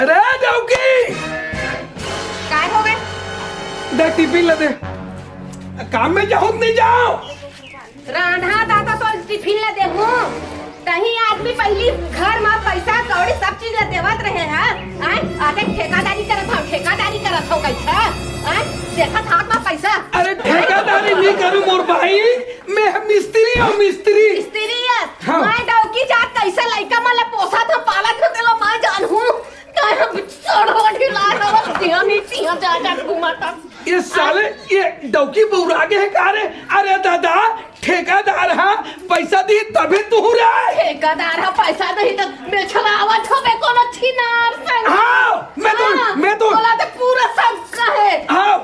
अरे डौकी काय हो गए? दे टिफिन ला दे। काम में जाओ नहीं जाओ। रांधा दादा तो टिफिन ला देहू कहीं आदमी पहली घर में पैसा कौड़ी सब चीज ला देवत रहे हैं। आके ठेकादारी करत हो कैसा देखत हाथ में पैसा। अरे ठेकेदारी नहीं करूं मोर भाई, मैं मिस्त्री हूँ मिस्त्री। हाँ। मैं डौकी जात कैसे लइका मला पोसा था पाला था तेलो मैं जानहूं ये साले ये डौकी बौरागे है का रे? अरे दादा ठेकेदार है पैसा दी तभी तू रहा है। ठेकेदार है पैसा नहीं तो बेचलावत हो बे कोनो छिनार संग। हाँ मैं तो बोला तो पूरा सब कहे। हाँ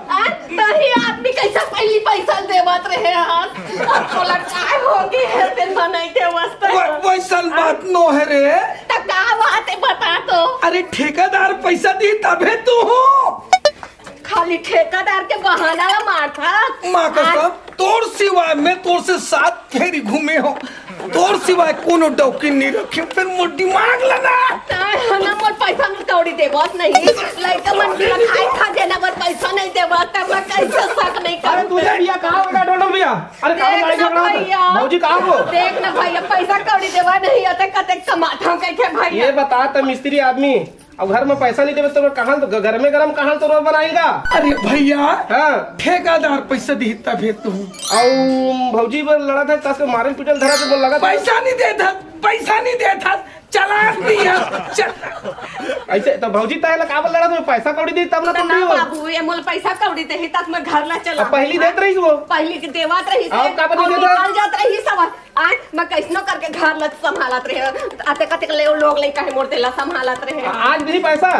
तही आदमी कैसा पहली पैसा देवत रहे हां बोला काय होगी है तेन बनाई के वास्ते वैसन बात नो है रे। त का बात है बता तो। अरे ठेकेदार पैसा दी तभी तू हो। खाली ठेकेदार के बहाना ला मारता माँ कसम तोर सिवाय मैं तोर से 7 फेरी घूमे हो, तोर सिवाय कोनो डौकी नहीं रखे। फिर मोर दिमाग लगा ना मोर पैसा में कौड़ी देवत नहीं लइका मन के खाए खा देना पर पैसा नहीं देवत तब मैं कैसे सक नहीं कर। अरे तुझे भैया कहाँ होगा ढोंढो भैया? अरे कहाँ लड़ाई झगड़ा होता? भौजी कहाँ हो? देख ना भैया पैसा कौड़ी देवा नहीं होते कते कमाता हूं कैसे भैया। ये बता तो मिस्त्री आदमी अब घर में पैसा नहीं देवे तो कहाँ तो घर में गरम कहाँ तो रोज बनाएगा? अरे भैया हाँ ठेकेदार पैसा दी तभी तू। और भौजी पर लड़ा था तस मारन पीटन धरा तो बोल लगा पैसा नहीं देता चला दिया ऐसे तो भौजी ताला का लड़ा तो पैसा कौड़ी दी तब ना तुम ना भी हो। बाबू ये मोल पैसा कौड़ी दे तक मैं घर ला चला। पहली देत रही वो पहली के देवत रही और का बनी देत? निकल जात रही सब आज मैं कैसनो करके घर ला संभालत रहे आते कते ले लोग ले काहे मोर तेला संभालत रहे। आज भी पैसा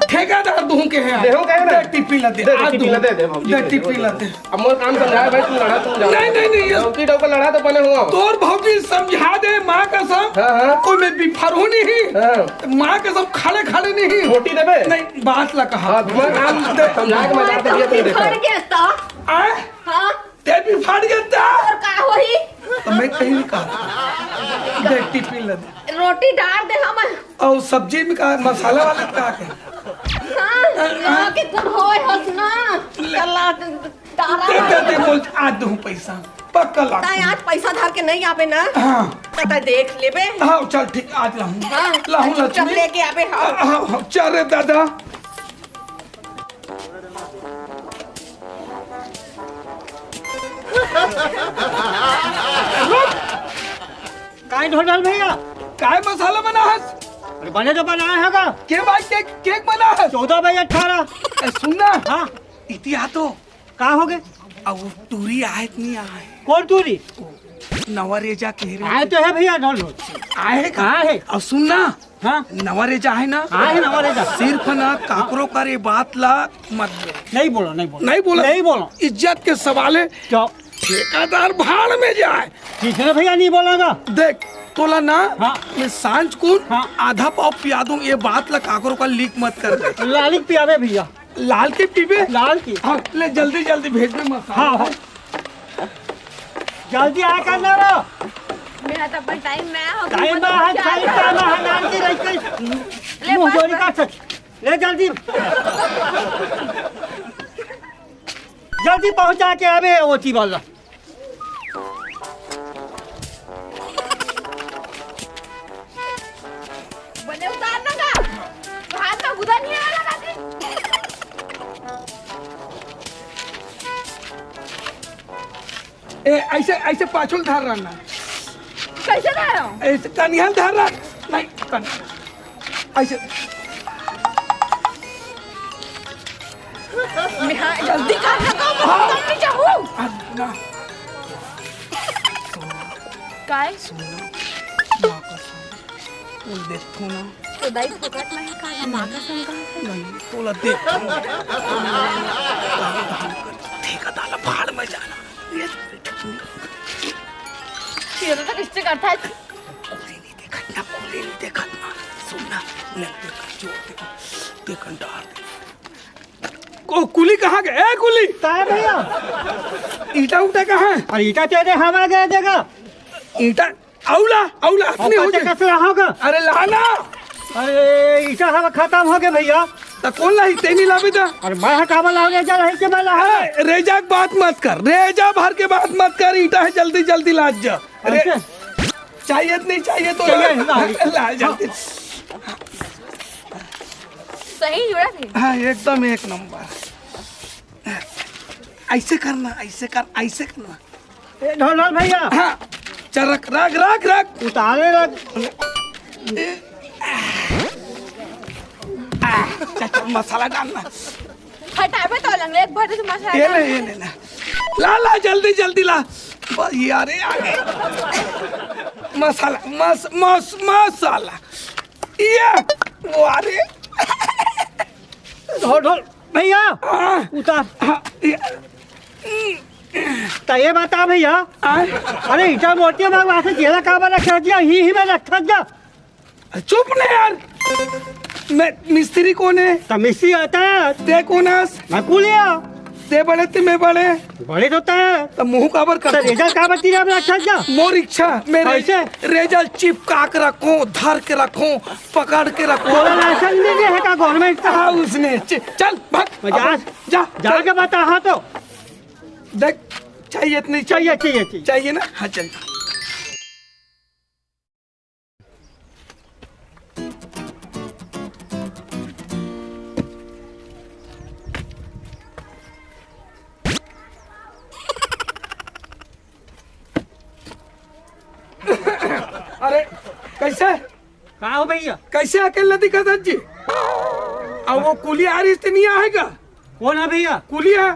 ठेकेदार दूं के है देहूं कहे ना टिफिन ला दे दे भौजी टिफिन ला दे। अब मोर काम समझाए भाई तुम लड़ा तुम जाओ। नहीं डौकी डौका लड़ा तो बने हुआ तोर भौजी समझा दे माँ कसम। हाँ। कोई मैं बिफरू नहीं हाँ। माँ कसम खड़े नहीं रोटी देबे नहीं बात ला कहा। हाँ तुम्हारा काम समझा के मजा दिया तुम देखो फट गया तो आए हां ते भी फट गया और का होई तो मैं कहीं नहीं कहा दे टिफिन ला दे। रोटी डाल दे हम और सब्जी में का मसाला वाला का के हां के तुम होय हस ना चला तारा दे बोल आज दूं पैसा पक्का ला। ताई आज पैसा धर के नहीं आवे ना हाँ तता देख लेबे। हाँ चल ठीक आज लाऊं चल लेके आवे। हाँ चल रे दादा काय ढोल भैया काय मसाला बना है? अरे बने तो बनाया है का के भाई केक बना है 14 बाई 18। सुनना हाँ इतिहा तो का हो गए? अब वो टूरी आए नहीं आए कौन टूरी नवरेजा के आए तो है भैया ढोल आए कहाँ है? और सुनना हाँ नवरेजा है ना हाँ है नवरेजा। सिर्फ ना काकरो करे बात ला मत बोल। नहीं बोलो इज्जत के सवाल है। क्यों? ठेकेदार भाड़ में जाए ठीक है ना भैया नहीं बोलेगा। देख तोला ना हाँ। मैं सांझ को हाँ। आधा पाव पिया दूं ये बात ला काकरो का लीक मत कर दे। लाली पियावे भैया लाल के पीबे लाल की। हाँ ले जल्दी भेज दे मसाला। हाँ जल्दी आ करना रो मेरा तो अपन टाइम में हो टाइम में है टाइम में नाम की रही ले मुंह चोरी का सच ले जल्दी जल्दी पहुंचा के आवे ओटी वाला। बने उतारना का हाथ में गुदा नहीं आला ना ए ऐसे पाछुल धार रहना कैसे रह रहा हूं ऐसे कनिहल धार रहा नहीं कन ऐसे मैं जल्दी कर रहा हूं मैं चाहूं ना काय देखो ना तो दाई फोकट में का मां का संग नहीं तोला देख ठेकेदार भाड़ में जाना ये तो किससे करता है कोली नहीं देखत ना सुनना ले देखन डाल को कुली कहाँ गए? ए कुली काय भैया ईटा उठा कहाँ है? और ईटा तेरे हमारा गया देगा ईटा औला अपने हो जाए। कैसे होगा? अरे लाना अरे ईटा हवा खत्म हो गए भैया। तो कौन लाई तेनी लावे था? अरे मैं काबा लागे जा रही के मैं ला। रेजा की बात मत कर, रेजा भर के बात मत कर, ईटा है जल्दी जल्दी लाज जा। चाहिए नहीं चाहिए तो ला जल्दी। सही जुड़ा थे। हाँ एकदम एक नंबर। ऐसे करना, ऐसे कर, ऐसे करना। ढोल भैया। हाँ चल रख रख रख रख उतारे रख। चल मसाला डालना। हटावे तो लंगड़े एक भर से मसाला। ये ले ला ला जल्दी जल्दी ला। यार आगे मसाला मसाला ये वो अरे ढोल भैया हाँ, उतार। हाँ, तो ये बता भैया। अरे ईटा मोटी में वहां से केला काबा रखा दिया ही में रखा जा। चुप नहीं यार। मैं मिस्त्री कौन है? तो मिस्त्री आता है। ते कौन है? मैं कुलिया। ते बड़े ते मैं बड़े बड़े होता है। तो मुंह काबर कर। रेजल काबा तीरा में रखा जा। मोर इच्छा मेरे कैसे? रेजल चिपका के रखूं, धर के रखूं, पकड़ के रखूं। लाइसेंस नहीं है का गवर्नमेंट का? हाँ उसने चल भाग जा जा जाके बता। हाँ तो देख चाहिए नहीं चाहिए चाहिए चाहिए ना? हाँ चल। अरे कैसे कहा हो भैया? कैसे अकेला दिखा था जी? अब वो कुली आ रही नहीं आएगा? कौन है भैया? कुली है।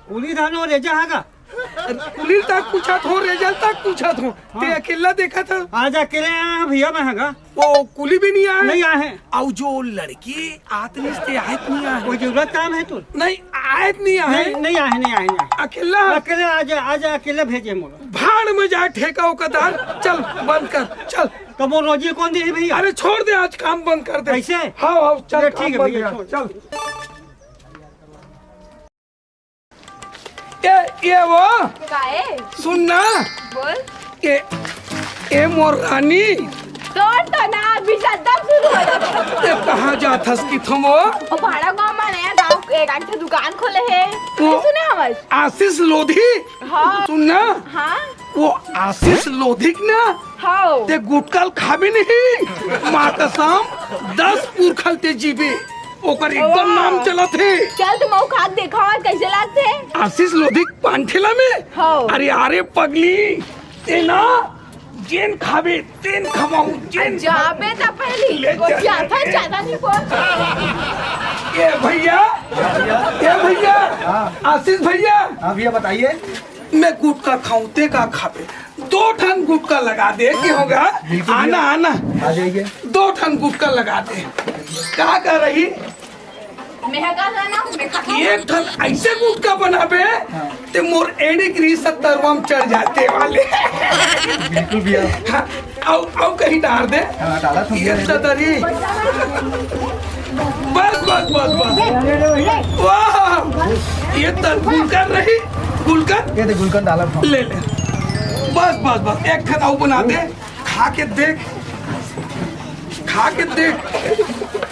कुली धानो रेजा है। कुली तक पूछा था, रेजल तक पूछा था। ते अकेला देखा था? आज अकेले आया भैया मैं हैगा। वो कुली भी नहीं आया? नहीं आए हैं। और जो लड़की आते नहीं आयत नहीं आए? कोई जरूरत काम है तो? नहीं आयत नहीं आए? नहीं आए नहीं आए। अकेला अकेले आज अकेले भेजे मोर। भाड़ में जाए ठेका औकादार। चल बंद कर चल। तो वो रोजी कौन दी है भैया? अरे छोड़ दे, आज काम बंद कर दे। कैसे? हाँ हाँ चल ठीक है भैया चल। ये वो काहे? सुन ना, बोल। ये मोर रानी तोड़ तो ना अभी सद्दम शुरू हो जाता। ये कहाँ जाथस की तुम? वो और भाड़ा गांव में नया गांव एक आठ दुकान खोले है। वो- सुने हमर? आशीष लोधी। हाँ। सुन ना, हाँ वो आशीष लोधी ना हाँ। ते गुटकल खाबे नहीं। माँ कसम 10 पुरखल ते जीबे ओकर एकदम नाम चला थे। चल तुम वो खाद देखा और कैसे लागते? आशीष लोधी पानठेला में। हाँ। अरे अरे पगली ते ना जेन खाबे तेन खवाऊं जेन। जाबे तो पहली ले वो जा। ज्यादा नहीं बोल। ये भैया आशीष भैया। हाँ भैया बताइए। मैं गुटका खाऊं ते का खाबे? 2 ठन गुटका लगा दे की होगा? आना आना आ जाइए। 2 ठन गुटका लगा दे। क्या कर रही? मैं का गाना मैं खा। एक ठन ऐसे गुटका बनाबे ते मोर एड़ी गिरी 70 में चढ़ जाते वाले। बिल्कुल भैया। हाँ, आओ कहीं डाल दे। हाँ डाला तुम ये सदरी। बस बस बस बस। वाह ये तर गुलकर रही। गुलकर ये देख गुलकंद डाला था। ले ले। बस बस बस एक ठन आओ बना दे। खा के देख, खा के देख,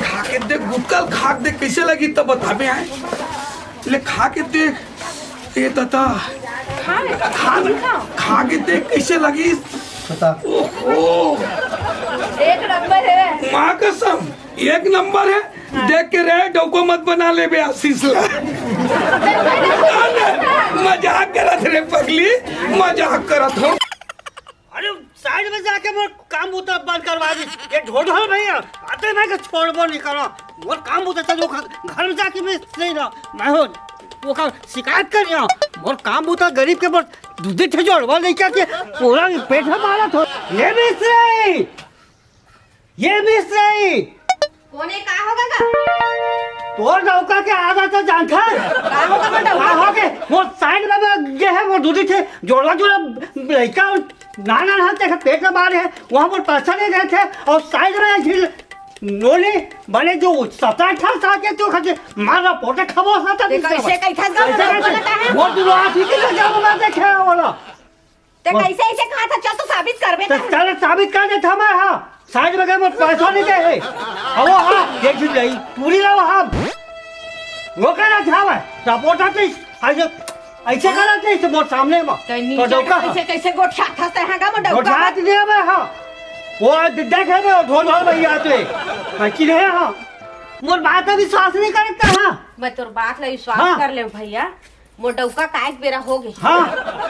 खा के देख गुटकल खा के देख कैसे लगी तब बताबे आए। ले खा के देख। ये तता खा के देख कैसे लगी। बता। ओहो एक नंबर है। माँ कसम 1 नंबर है। देख के रहे डोको मत बना ले बे आशीष ला। मजाक करत रे पगली, मजाक करत हो। अरे साइड में जाके मोर काम बूता बंद करवा दी। ये ढोल भैया आते मैं के छोड़बो नहीं करो। मोर काम बूता चलो घर में जाके मैं नहीं रहा। मैं हो वो का शिकायत करियो। मोर काम बूता गरीब के मोर दूध थे जोड़वा लेके के पूरा पेट में मारा थो। ये मिस्त्री कोने का होगा का? तोर नौका के आधा तो जानता है। का होगा बेटा? हो के वो साइड में ये है वो दूध थे जोड़वा जोड़ा लड़का नाना हाथ पेट में मारे है। वहाँ पर पैसा नहीं गए थे और साइड में नोले बने जो 17-18 साल के तो खजे मारा पोटे खबो साता कैसे कैसा बोलता है? वो दुआ ठीक है जब मैं देखे वाला ते कैसे ऐसे कहा था? चल तो साबित करबे तो ना। चल साबित कर दे था मैं। हाँ साइड में गए मोर पैसा नहीं दे है अब हाँ एक दिन जाई पूरी रहो हम वो कहना था मैं सपोर्ट आते ऐसे ऐसे करा थे इसे मोर सामने में तो डौका कैसे कैसे गोठा था है का डौका गोठा दे मैं हां वो देख है ना ढोल ढोल भैया आते मैं की रहे हां मोर बात पे विश्वास नहीं करता हां मैं तोर बात ला विश्वास कर ले भैया मोर डौका काहे बेरा हो गई हां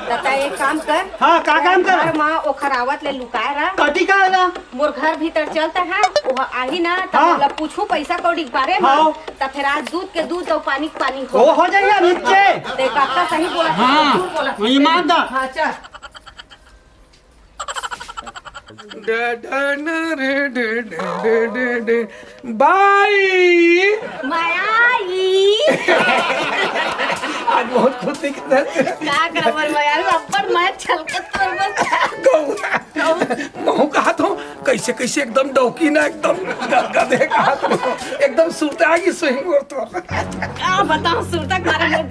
तता एक काम कर हां का काम कर घर मां ओ खरावत ले लुकाए रहा कटी का है ना मोर घर भीतर चलता है वो आही ना तब मला पूछू पैसा कौड़ी के बारे में तब फिर आज दूध के दूध और पानी के पानी वो हो जाएगा नीचे ते काका सही बोला हां बोला ईमानदार हां चल बाई मायाई आज बहुत खुशी के रहते का करबर मायाई अब्बर मैं छलकत करबर महू कहा तो कैसे कैसे एकदम डौकी ना एकदम गधे कहा तो एकदम सुरता की सही मोर तो का बताऊं सुरता मारे में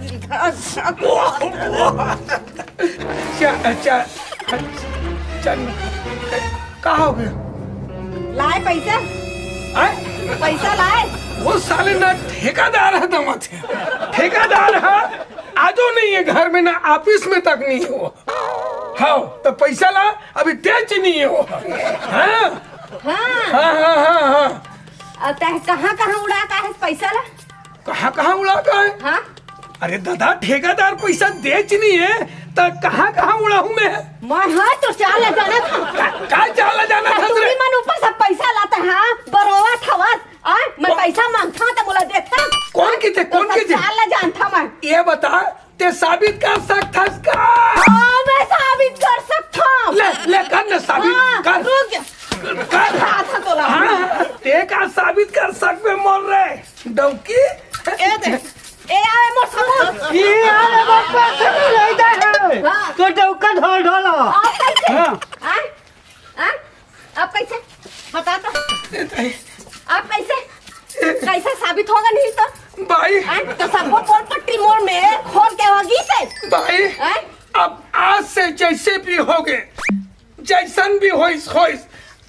चल कहा हो गया लाए पैसा आए? पैसा लाए वो साले ना ठेकादार है दमा थे ठेकादार है आजो नहीं है घर में ना ऑफिस में तक नहीं हो हाँ तो पैसा ला अभी तेज नहीं हो हाँ हाँ हाँ हाँ हाँ हाँ अब तह कहाँ उड़ा का है पैसा ला कहाँ उड़ा का है हाँ अरे दादा ठेकेदार पैसा देच नहीं है तो कहाँ उड़ाऊं मैं हाँ तो चाल जाना था का चाला जाना था तू मन ऊपर सब पैसा लाता है बरोवा ठवस मैं पैसा मांगता तो बोला देता कौन की थे कौन की थे चाल जानता मैं ये बता ते साबित कर सकता इसका हाँ मैं साबित कर सकता ले कर ना साबित कर रुक कर था तो ला हाँ ते का साबित कर सकते मोल रहे डौकी ए दे ए आवे मोर सबूत ये आवे मोर पैसा नहीं लेता है हाँ। तो डौका ढोल ढोल आप कैसे हाँ। हाँ आप कैसे बता तो आप कैसे कैसे साबित होगा नहीं तो भाई तो सबको कोर्ट पट्टी मोड़ में खोल के होगी से भाई अब आज से जैसे भी होगे जैसन भी होइस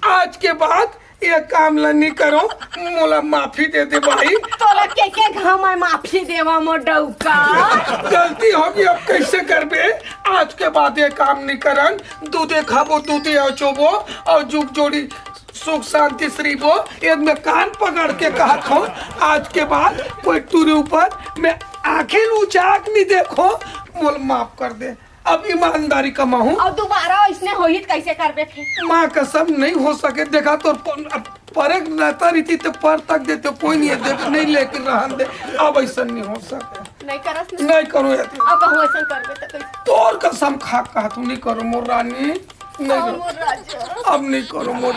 आज के बाद ये काम ला नहीं करो मोला माफी दे दे भाई तोला के घाम में माफी देवा मोर डौका गलती होगी अब कैसे करबे आज के बाद ये काम नहीं करन दूधे खाबो दूधे अचोबो और जुग जोड़ी सुख शांति श्रीबो ये मैं कान पकड़ के कहत हूँ आज के बाद कोई तुरे ऊपर मैं आंखें उचाक नहीं देखो मोल माफ कर दे अब ईमानदारी कमाऊं और दोबारा इसने होई कैसे करबे थे माँ कसम नहीं हो सके देखा तो परे रहता रीति तो पर तक देते कोई नहीं है देख नहीं लेकर रहन दे अब ऐसा नहीं हो सके नहीं करस नहीं करो यार अब हो ऐसा करबे तो कैसे तोर कसम खा कहा तू नहीं करो मोर रानी नहीं करो मोर राजा अब नहीं करो मोर